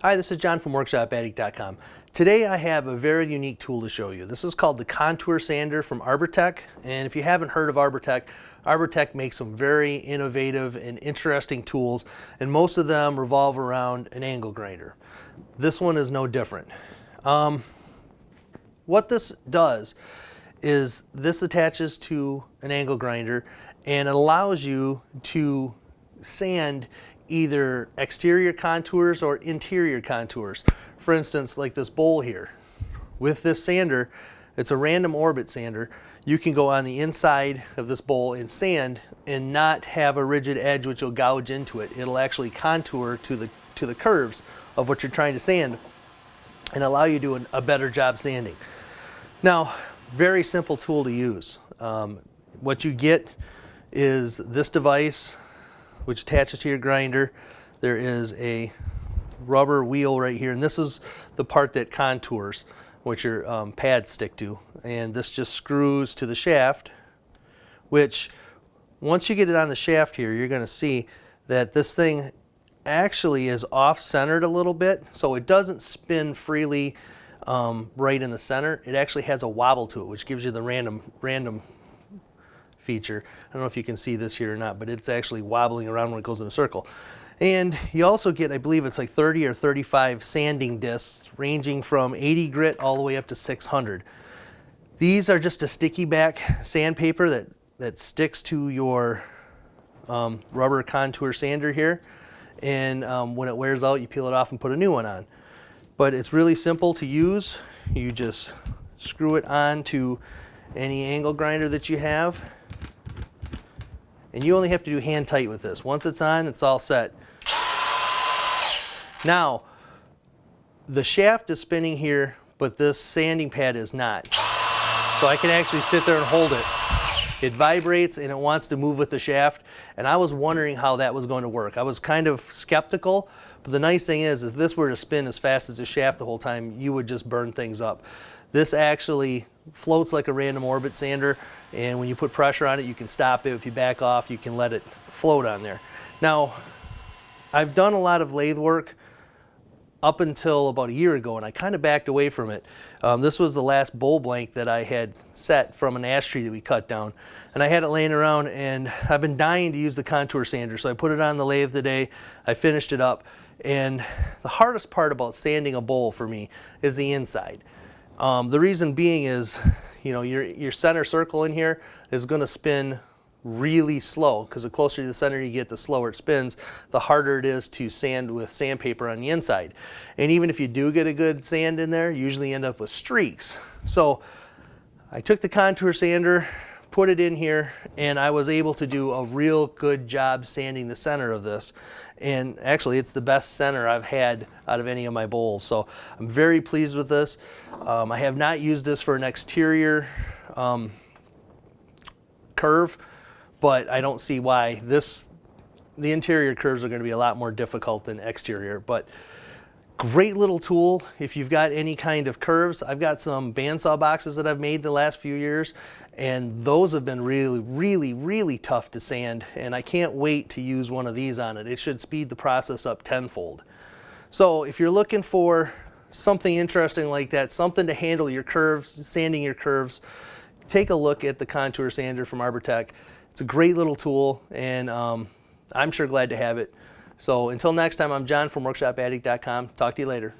Hi, this is John from WorkshopAddict.com. Today I have a very unique tool to show you. This is called the contour sander from Arbortech, and if you haven't heard of Arbortech, Arbortech makes some very innovative and interesting tools, and most of them revolve around an angle grinder. This one is no different. What this does is this attaches to an angle grinder and it allows you to sand either exterior contours or interior contours. For instance, like this bowl here. With this sander, it's a random orbit sander, you can go on the inside of this bowl and sand and not have a rigid edge which will gouge into it. It'll actually contour to the curves of what you're trying to sand and allow you to do a better job sanding. Now, very simple tool to use. What you get is this device which attaches to your grinder. There is a rubber wheel right here, and this is the part that contours, which your pads stick to. And this just screws to the shaft, which once you get it on the shaft here, you're going to see that this thing actually is off-centered a little bit, so it doesn't spin freely right in the center. It actually has a wobble to it, which gives you the random feature. I don't know if you can see this here or not, but it's actually wobbling around when it goes in a circle. And you also get, I believe it's like 30 or 35 sanding discs ranging from 80 grit all the way up to 600. These are just a sticky back sandpaper that sticks to your rubber contour sander here. And when it wears out, you peel it off and put a new one on. But it's really simple to use. You just screw it on to any angle grinder that you have. And you only have to do hand tight with this. Once it's on, it's all set. Now, the shaft is spinning here, but this sanding pad is not. So I can actually sit there and hold it. It vibrates and it wants to move with the shaft, and I was wondering how that was going to work. I was kind of skeptical, but the nice thing is if this were to spin as fast as the shaft the whole time, you would just burn things up. This actually floats like a random orbit sander, and when you put pressure on it, you can stop it. If you back off, you can let it float on there. Now, I've done a lot of lathe work up until about a year ago, and I kind of backed away from it. This was the last bowl blank that I had set from an ash tree that we cut down, and I had it laying around, and I've been dying to use the contour sander, so I put it on the lathe today. I finished it up, and the hardest part about sanding a bowl for me is the inside. The reason being is, you know, your center circle in here is going to spin really slow, because the closer to the center you get, the slower it spins, the harder it is to sand with sandpaper on the inside. And even if you do get a good sand in there, you usually end up with streaks. So I took the contour sander, put it in here, and I was able to do a real good job sanding the center of this. And actually it's the best center I've had out of any of my bowls. So I'm very pleased with this. I have not used this for an exterior curve, but I don't see why. The interior curves are going to be a lot more difficult than exterior, but great little tool if you've got any kind of curves. I've got some bandsaw boxes that I've made the last few years, and those have been really tough to sand, and I can't wait to use one of these on it. It should speed the process up tenfold. So if you're looking for something interesting like that, something to handle your curves, sanding your curves, take a look at the contour sander from Arbortech. It's a great little tool, and I'm sure glad to have it. So until next time, I'm John from WorkshopAddict.com. Talk to you later.